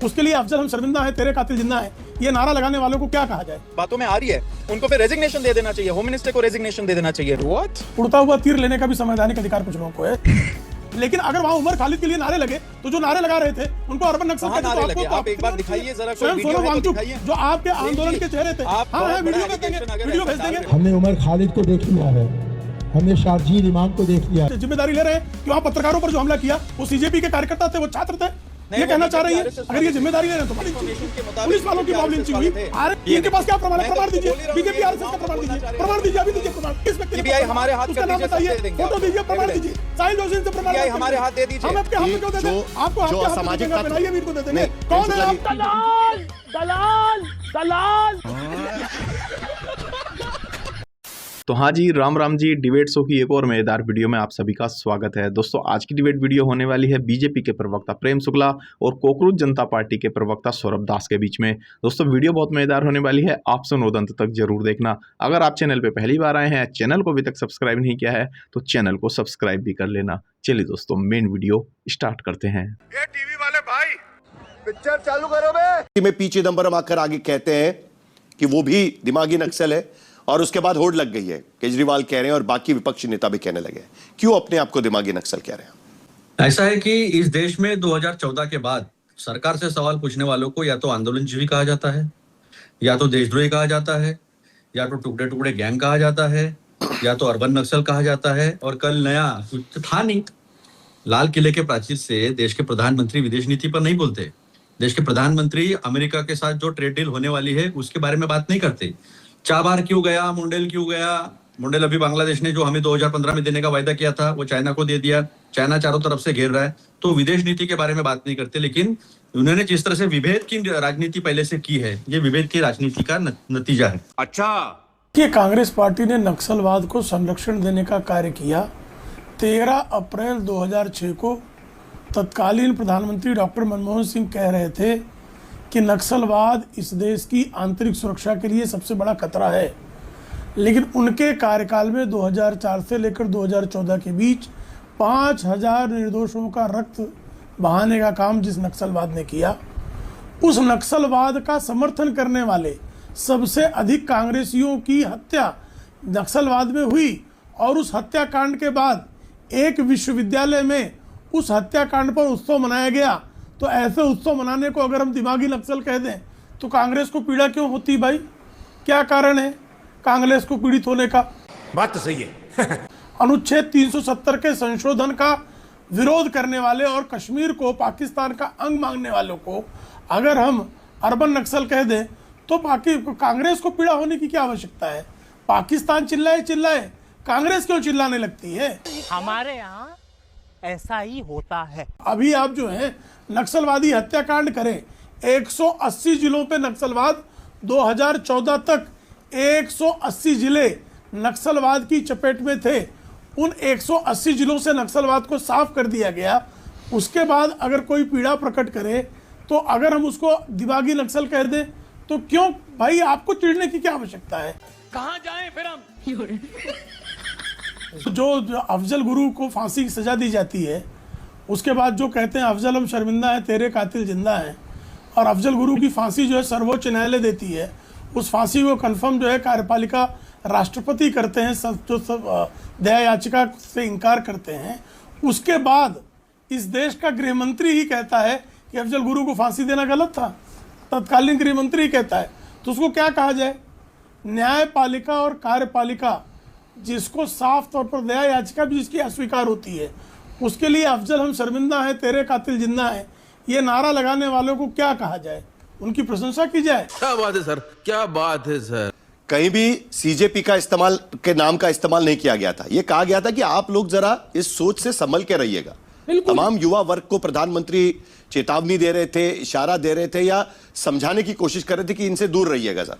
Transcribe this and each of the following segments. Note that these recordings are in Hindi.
उसके लिए अफजल हम शर्मिंदा है, तेरे कातिल जिंदा है, ये नारा लगाने वालों को क्या कहा जाए? बातों में आ रही है, उनको फिर रेजिग्नेशन दे देना चाहिए, होम मिनिस्टर को रेजिग्नेशन दे देना चाहिए। व्हाट? उड़ता हुआ तीर लेने का भी संवैधानिक अधिकार कुछ लोगों को है। लेकिन अगर वहां उमर खालिद के लिए नारे लगे तो जो नारे लगा रहे थे उनको अर्बन नक्सल कहते नारे तो लगे? आप एक बार दिखाइए जरा, कोई वीडियो है तो दिखाइए। जो आपके आंदोलन के चेहरे थे, हाँ है, वीडियो भेज देंगे, वीडियो भेज देंगे। हमने उमर खालिद को देख लिया है, हमने शारजील इमाम को देख लिया। जिम्मेदारी ले रहे हैं कि वहाँ पत्रकारों पर जो हमला किया वो सीजेपी के कार्यकर्ता थे, वो छात्र थे, ये कहना चाह रही है। अगर ये जिम्मेदारी ले रहे हैं तो पुलिस वालों की मॉब लिंचिंग हुई। इनके पास क्या प्रमाण है? प्रमाण दीजिए, बीजेपी आरएसएस का प्रमाण दीजिए, प्रमाण दीजिए, अभी दीजिए प्रमाण। किस व्यक्ति सीबीआई हमारे हाथ उसका नाम बताइए, फोटो दीजिए, प्रमाण दीजिए। साहिल जोशी से प्रमाण हमारे हाथ दे दीजिए। हम आपके हाथ में क्यों देते हैं? आपको आपके हाथ में देंगे, बनाइए, वीर को दे देंगे। कौन है आप? दलाल, दलाल, दलाल। तो हाँ जी, राम राम जी, डिबेट शो की एक और मजेदार वीडियो में आप सभी का स्वागत है। दोस्तों, आज की डिबेट वीडियो होने वाली है बीजेपी के प्रवक्ता प्रेम शुक्ला और कॉकरोच जनता पार्टी के प्रवक्ता सौरभ दास के बीच में। दोस्तों, वीडियो बहुत मजेदार होने वाली है, आप सुनो अंत तक जरूर देखना। अगर आप चैनल पे पहली बार आए हैं, चैनल को अभी तक सब्सक्राइब नहीं किया है तो चैनल को सब्सक्राइब भी कर लेना। चलिए दोस्तों, मेन वीडियो स्टार्ट करते हैं। ये टीवी वाले भाई पिक्चर चालू करो बे। में पी चिदंबरम आकर आगे कहते हैं कि वो भी दिमागी नक्सल है और उसके बाद होड़ लग गई है, केजरीवाल कह रहे हैं और बाकी विपक्षी नेता भी कहने लगे। क्यों अपने आप को दिमागी नक्सल कह रहे हैं? ऐसा है कि इस देश में 2014 के बाद सरकार से सवाल पूछने वालों को या तो आंदोलनजीवी कहा जाता है, या तो देशद्रोही कहा जाता है, या तो टुकड़े टुकड़े गैंग कहा जाता है, या तो अर्बन नक्सल कहा जाता है। और कल नया कुछ था नहीं, लाल किले के प्राचीर से देश के प्रधानमंत्री विदेश नीति पर नहीं बोलते। देश के प्रधानमंत्री अमेरिका के साथ जो ट्रेड डील होने वाली है उसके बारे में बात नहीं करते। चाबार क्यों गया, मुंडेल क्यों गया? मुंडेल अभी बांग्लादेश ने जो हमें 2015 में देने का वायदा किया था वो चाइना को दे दिया। चाइना चारों तरफ से घेर रहा है, तो विदेश नीति के बारे में बात नहीं करते। लेकिन उन्होंने जिस तरह से विभेद की राजनीति पहले से की है, ये विभेद की राजनीति का नतीजा है। अच्छा, कि कांग्रेस पार्टी ने नक्सलवाद को संरक्षण देने का कार्य किया। 13 अप्रैल 2006 को तत्कालीन प्रधानमंत्री डॉक्टर मनमोहन सिंह कह रहे थे कि नक्सलवाद इस देश की आंतरिक सुरक्षा के लिए सबसे बड़ा खतरा है। लेकिन उनके कार्यकाल में 2004 से लेकर 2014 के बीच 5000 निर्दोषों का रक्त बहाने का काम जिस नक्सलवाद ने किया, उस नक्सलवाद का समर्थन करने वाले सबसे अधिक कांग्रेसियों की हत्या नक्सलवाद में हुई। और उस हत्याकांड के बाद एक विश्वविद्यालय में उस हत्याकांड पर उत्सव मनाया गया। तो ऐसे उत्सव मनाने को अगर हम दिमागी नक्सल कह दें तो कांग्रेस को पीड़ा क्यों होती भाई? क्या कारण है कांग्रेस को पीड़ित होने का? बात तो सही है। अनुच्छेद 370 के संशोधन का विरोध करने वाले और कश्मीर को पाकिस्तान का अंग मांगने वालों को अगर हम अर्बन नक्सल कह दें तो बाकी कांग्रेस को पीड़ा होने की क्या आवश्यकता है? पाकिस्तान चिल्लाए चिल्लाए, कांग्रेस क्यों चिल्लाने लगती है? हमारे यहाँ ऐसा ही होता है। अभी आप जो है नक्सलवादी हत्याकांड करें, 180 जिलों पे नक्सलवाद, 2014 तक 180 जिले नक्सलवाद की चपेट में थे। उन 180 जिलों से नक्सलवाद को साफ कर दिया गया। उसके बाद अगर कोई पीड़ा प्रकट करे तो अगर हम उसको दिमागी नक्सल कह दें तो क्यों भाई? आपको चिढ़ने की क्या आवश्यकता है? कहाँ जाएं फिर हम? जो अफजल गुरु को फांसी की सजा दी जाती है, उसके बाद जो कहते हैं अफजल हम शर्मिंदा है, तेरे कातिल जिंदा है, और अफजल गुरु की फांसी जो है सर्वोच्च न्यायालय देती है, उस फांसी को कंफर्म जो है कार्यपालिका राष्ट्रपति करते हैं, जो सब दया याचिका से इनकार करते हैं। उसके बाद इस देश का गृहमंत्री ही कहता है कि अफजल गुरु को फांसी देना गलत था, तत्कालीन गृहमंत्री ही कहता है। तो उसको क्या कहा जाए? न्यायपालिका और कार्यपालिका जिसको साफ तौर पर दया याचिका भी जिसकी अस्वीकार होती है, उसके लिए अफजल हम शर्मिंदा है, तेरे कातिल जिंदा है, ये नारा लगाने वालों को क्या कहा जाए? उनकी प्रशंसा की जाए? क्या बात है सर, क्या बात है सर। कहीं भी सीजेपी का इस्तेमाल के नाम का इस्तेमाल नहीं किया गया था। यह कहा गया था कि आप लोग जरा इस सोच से संभल के रहिएगा। तमाम युवा वर्ग को प्रधानमंत्री चेतावनी दे रहे थे, इशारा दे रहे थे या समझाने की कोशिश कर रहे थे कि इनसे दूर रहिएगा सर,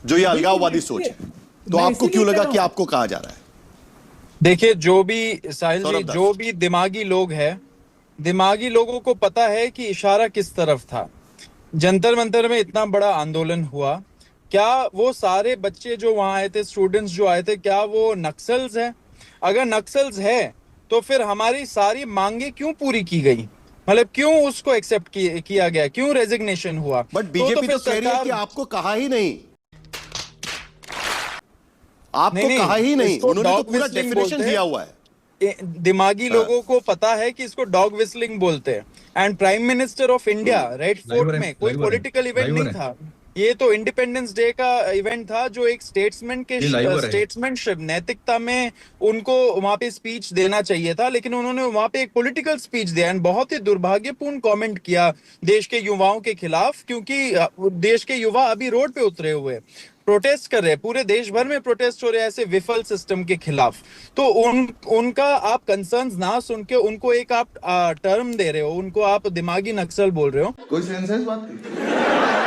जो ये अलगाववादी सोच है। तो आपको क्यों लगा कि आपको कहा जा रहा है? देखिए, जो भी साहिल जी, जो भी दिमागी लोग हैं, दिमागी लोगों को पता है कि इशारा किस तरफ था। जंतर मंतर में इतना बड़ा आंदोलन हुआ, क्या वो सारे बच्चे जो वहां आए थे, स्टूडेंट्स जो आए थे, क्या वो नक्सल्स हैं? अगर नक्सल्स है तो फिर हमारी सारी मांगे क्यों पूरी की गई? मतलब क्यों उसको एक्सेप्ट किया गया, क्यों रेजिग्नेशन हुआ? बट बीजेपी तो कह रही है कि आपको कहा ही नहीं, आपको कहा ही नहीं, उन्होंने तो पूरा डेफिनेशन दिया हुआ है। दिमागी लोगों को पता है कि इसको डॉग विस्लिंग बोलते हैं। And prime minister of India red fort में कोई पॉलिटिकल इवेंट नहीं था, ये तो इंडिपेंडेंस डे का इवेंट था, जो एक स्टेट्समैन के स्टेट्समैनशिप नैतिकता में उनको वहां पे स्पीच देना चाहिए था, लेकिन उन्होंने वहां पे एक पॉलिटिकल स्पीच दिया एंड बहुत ही दुर्भाग्यपूर्ण कमेंट किया देश के युवाओं के खिलाफ, क्योंकि देश के युवा अभी रोड पे उतरे हुए प्रोटेस्ट कर रहे हैं, पूरे देश भर में प्रोटेस्ट हो रहे हैं ऐसे विफल सिस्टम के खिलाफ। तो उनका आप कंसर्न्स ना सुन के उनको एक आप टर्म दे रहे हो, उनको आप दिमागी नक्सल बोल रहे हो। कोई सेंस है इस बात की?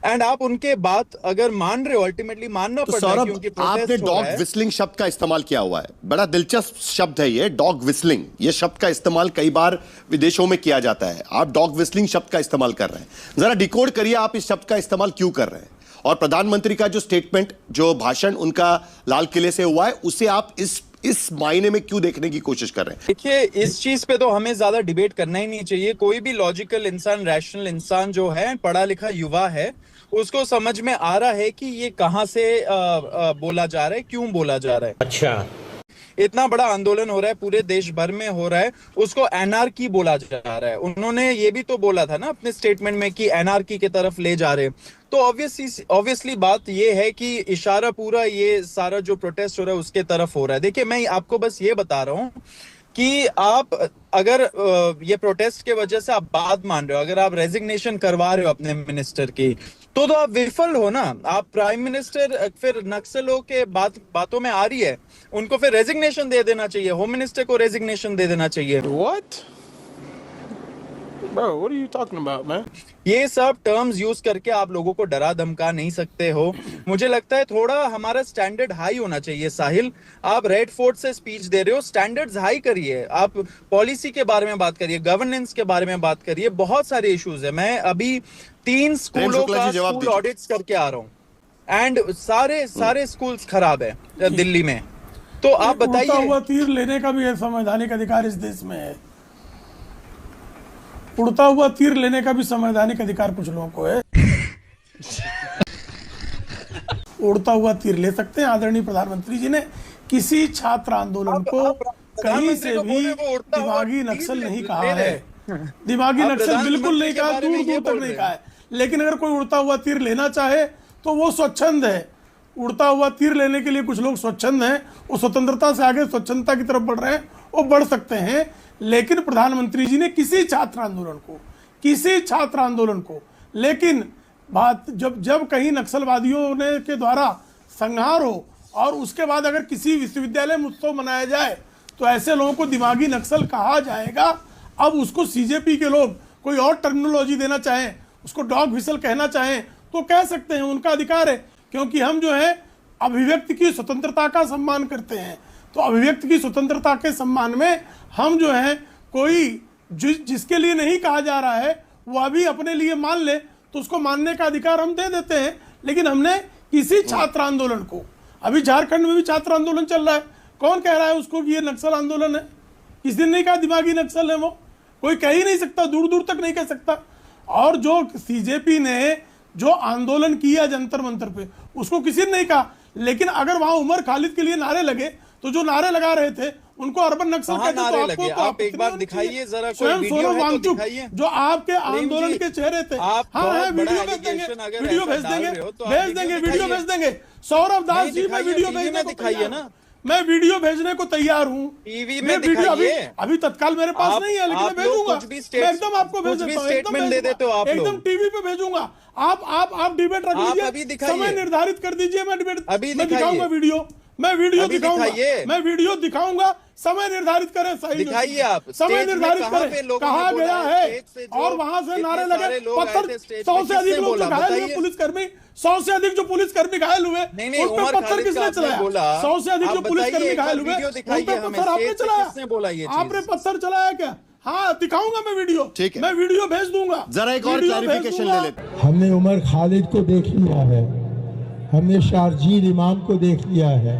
एंड आप उनके बात अगर मान रहे हो, अल्टीमेटली मानना तो पड़ता है, सौरभ, क्योंकि आपने डॉग विस्लिंग शब्द का इस्तेमाल किया हुआ है, बड़ा दिलचस्प शब्द है ये डॉग विस्लिंग। ये शब्द का इस्तेमाल कई बार विदेशों में किया जाता है, आप डॉग विस्लिंग शब्द का इस्तेमाल कर रहे हैं। जरा डिकोड करिए आप इस शब्द का इस्तेमाल क्यों कर रहे हैं, और प्रधानमंत्री का जो स्टेटमेंट, जो भाषण उनका लाल किले से हुआ है, उसे आप इस मायने में क्यों देखने की कोशिश कर रहे हैं? देखिए, इस चीज पे तो हमें ज्यादा डिबेट करना ही नहीं चाहिए। कोई भी लॉजिकल इंसान, रैशनल इंसान जो है, पढ़ा लिखा युवा है, उसको समझ में आ रहा है कि ये कहां से बोला जा रहा है, क्यों बोला जा रहा है। अच्छा, इतना बड़ा आंदोलन हो रहा है, पूरे देश भर में हो रहा है, उसको एनआरकी बोला जा रहा है। उन्होंने ये भी तो बोला था ना अपने स्टेटमेंट में कि एनआरकी की तरफ ले जा रहे हैं। तो ऑब्वियसली बात ये है कि इशारा पूरा ये सारा जो प्रोटेस्ट हो रहा है उसके तरफ हो रहा है। देखिए, मैं आपको बस ये बता रहा हूँ कि आप अगर ये प्रोटेस्ट के वजह से आप बात मान रहे हो, अगर आप रेजिग्नेशन करवा रहे हो अपने मिनिस्टर की, तो आप विफल हो ना। आप प्राइम मिनिस्टर फिर नक्सलों के बातों में आ रही है, उनको फिर रेजिग्नेशन दे देना चाहिए, होम मिनिस्टर को रेजिग्नेशन दे देना चाहिए। What? Bro, what are you talking about, man? ये सब टर्म्स यूज करके आप लोगों को डरा धमका नहीं सकते हो। मुझे लगता है थोड़ा हमारा स्टैंडर्ड हाई होना चाहिए। साहिल, आप रेड फोर्ट से स्पीच दे रहे हो, स्टैंडर्ड्स हाई करिए, आप पॉलिसी के बारे में बात करिए, गवर्नेंस के बारे में बात करिए, बहुत सारे इश्यूज है। मैं अभी 3 स्कूलों का स्कूल ऑडिट्स करके आ रहा हूँ एंड सारे स्कूल्स खराब है दिल्ली में। तो आप बताइए, उड़ता हुआ तीर लेने का भी संवैधानिक अधिकार इस देश में है। उड़ता हुआ तीर लेने का भी संवैधानिक अधिकार कुछ लोगों को है। उड़ता हुआ तीर ले सकते हैं। आदरणीय प्रधानमंत्री जी ने किसी छात्र आंदोलन को कहीं से भी दिमागी नक्सल नहीं कहा है, दिमागी नक्सल बिल्कुल नहीं कहा, दूर दूर तक नहीं कहा है। लेकिन अगर कोई उड़ता हुआ तीर लेना चाहे तो वो स्वच्छंद है। उड़ता हुआ तीर लेने के लिए कुछ लोग स्वच्छंद हैं, वो स्वतंत्रता से आगे स्वच्छंदता की तरफ बढ़ रहे हैं, वो बढ़ सकते हैं। लेकिन प्रधानमंत्री जी ने किसी छात्र आंदोलन को लेकिन बात जब कहीं नक्सलवादियों ने के द्वारा संहार हो और उसके बाद अगर किसी विश्वविद्यालय में उत्सव मनाया जाए तो ऐसे लोगों को दिमागी नक्सल कहा जाएगा। अब उसको सीजेपी के लोग कोई और टर्मिनोलॉजी देना चाहें, उसको डॉग व्हिसल कहना चाहें तो कह सकते हैं, उनका अधिकार है। क्योंकि हम जो है अभिव्यक्ति की स्वतंत्रता का सम्मान करते हैं, तो अभिव्यक्ति की स्वतंत्रता के सम्मान में हम जो है कोई जिसके लिए नहीं कहा जा रहा है वो अभी अपने लिए मान ले तो उसको मानने का अधिकार हम दे देते हैं। लेकिन हमने किसी छात्र आंदोलन को, अभी झारखंड में भी छात्र आंदोलन चल रहा है, कौन कह रहा है उसको कि ये नक्सल आंदोलन है? किसी दिन नहीं कहा दिमागी नक्सल है, वो कोई कह ही नहीं सकता, दूर दूर तक नहीं कह सकता। और जो सीजेपी ने जो आंदोलन किया जंतर मंतर पे, उसको किसी ने नहीं कहा। लेकिन अगर वहां उमर खालिद के लिए नारे लगे तो जो नारे लगा रहे थे उनको अर्बन नक्सल कहते हैं। तो आपको तो आप एक बार दिखाइए जरा, कोई स्वयं वीडियो है तो दिखाइए जो आपके आंदोलन के चेहरे थे। हाँ, वीडियो भेज देंगे, वीडियो भेज देंगे। सौरभ दास जी, मैं वीडियो भेजने को तैयार हूं, मैं वीडियो भेजने को तैयार हूँ। टीवी में दिखाइए, अभी तत्काल मेरे पास नहीं है, लेकिन मैं भेजूंगा, मैं एकदम आपको भेज देता हूँ, एकदम टीवी पे भेजूंगा। आप डिबेट रख लीजिए, समय निर्धारित कर दीजिए, मैं डिबेट मैं दिखाऊंगा वीडियो, मैं वीडियो दिखाऊंगा, समय निर्धारित करें, सही दिखाइए आप, समय निर्धारित करें, कहा गया है। और वहां से नारे लगे, पत्थर 100 से अधिक लोग घायल हुए, पुलिसकर्मी 100 से अधिक जो पुलिसकर्मी घायल हुए उन पर पत्थर किसने चलाया? 100 से अधिक जो पुलिसकर्मी घायल हुए उन पर पत्थर आपने चलाया? आपने पत्थर चलाया क्या? हाँ, दिखाऊंगा मैं वीडियो, ठीक है, मैं वीडियो भेज दूंगा। जरा एक और क्लैरिफिकेशन ले लेते। हमने उमर खालिद को देख लिया है, हमने शारजील इमाम को देख लिया है।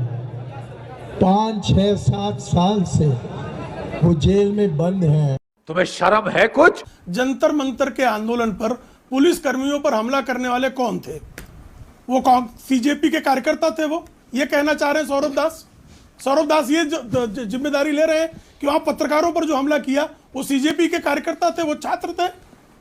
5, 6, 7 साल से वो जेल में बंद हैं। तुम्हें शर्म है कुछ? जंतर मंतर के आंदोलन पर पुलिस कर्मियों पर हमला करने वाले कौन थे? वो कौन? सीजेपी के कार्यकर्ता थे। वो ये कहना चाह रहे हैं सौरभ दास ये जिम्मेदारी ले रहे हैं कि वहां पत्रकारों पर जो हमला किया वो सीजेपी के कार्यकर्ता थे, वो छात्र थे,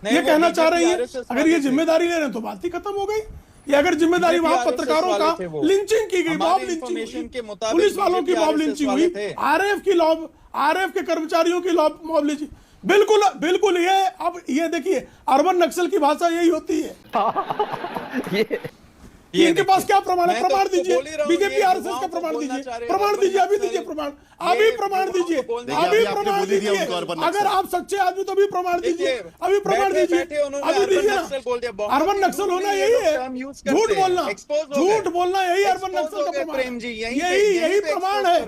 ये कहना चाह रही है। अगर ये जिम्मेदारी ले रहे हैं तो बात ही खत्म हो गई। ये अगर जिम्मेदारी वहां पत्रकारों का लिंचिंग की गई, मॉब लिंचिंग, पुलिस वालों की मॉब लिंचिंग हुई, आरएफ के कर्मचारियों की मॉब लिंचिंग, बिल्कुल ये अब ये देखिए अर्बन नक्सल की भाषा यही होती है। इनके पास क्या प्रमाण है? प्रमाण दीजिए, बीजेपी आरएसएस का प्रमाण दीजिए, अभी दीजिए प्रमाण, अभी प्रमाण दीजिए, अभी प्रमाण दीजिए। अगर आप सच्चे आदमी तो अभी प्रमाण दीजिए, अभी प्रमाण दीजिए, अभी दीजिए। अर्बन नक्सल होना यही है, झूठ बोलना यही अर्बन नक्सल का प्रमाण, यही प्रमाण है।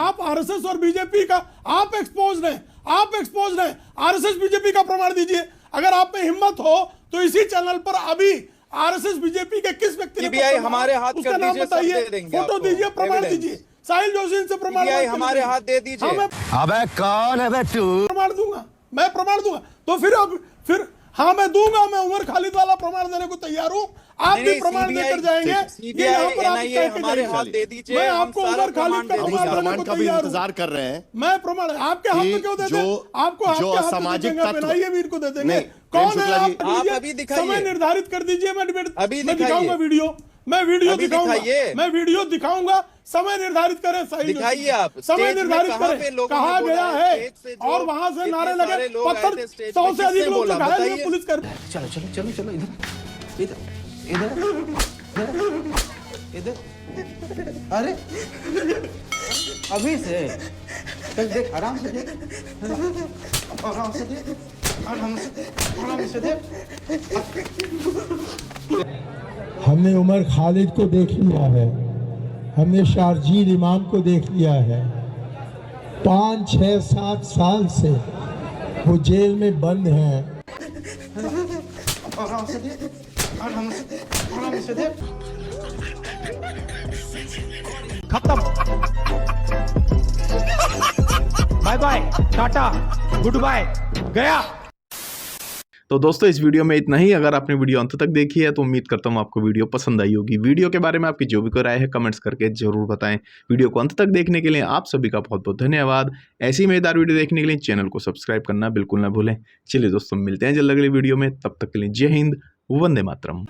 आप आरएसएस और बीजेपी का आप एक्सपोज हैं, आरएसएस बीजेपी का प्रमाण दीजिए। अगर आप में हिम्मत हो तो इसी चैनल पर अभी आरएसएस बीजेपी के किस व्यक्ति ने हमारे हाथ उसका नाम बताइए, फोटो दीजिए, प्रमाण दीजिए। साहिल जोशी से प्रमाण हमारे हाथ दे दीजिए। अबे कौन है बे तू? मैं प्रमाण दूंगा तो फिर हाँ मैं दूंगा, मैं उमर खालिद वाला प्रमाण देने को तैयार हूँ। आप भी प्रमाण देकर जाएंगे, ये यहाँ पर आप कह के जाइए। मैं आपको उमर खालिद का प्रमाण का भी इंतजार कर रहे हैं। मैं प्रमाण आपके हाथ में क्यों दे दें? आपको जो असामाजिक तत्व भी इनको दे देंगे। कौन है आप? अभी दिखाइए, समय निर्धारित कर दीजिए। मैं दिखाऊंगा वीडियो, मैं वीडियो दिखाऊंगा। समय निर्धारित करें, सही दिखाइए आप, समय निर्धारित करें। कहा गया है और वहां से नारे लगे, पत्थर 100 से अधिक लोग घायल हुए, पुलिस कर। चलो इधर। अरे अभी से देख, आराम से देख, आराम से देख। हमने उमर खालिद को देख लिया है, हमने शारजील इमाम को देख लिया है। 5, 6, 7 साल से वो जेल में बंद हैं। आराम से देख, आराम से देख। खत्म, bye bye, tata, goodbye, गया। तो दोस्तों इस वीडियो में इतना ही। अगर आपने वीडियो अंत तक देखी है तो उम्मीद करता हूँ आपको वीडियो पसंद आई होगी। वीडियो के बारे में आपकी जो भी कोई राय है कमेंट्स करके जरूर बताएं। वीडियो को अंत तक देखने के लिए आप सभी का बहुत बहुत धन्यवाद। ऐसी मजेदार वीडियो देखने के लिए चैनल को सब्सक्राइब करना बिल्कुल ना भूलें। चलिए दोस्तों मिलते हैं जल्द अगली वीडियो में, तब तक के लिए जय हिंद, वंदे मातरम।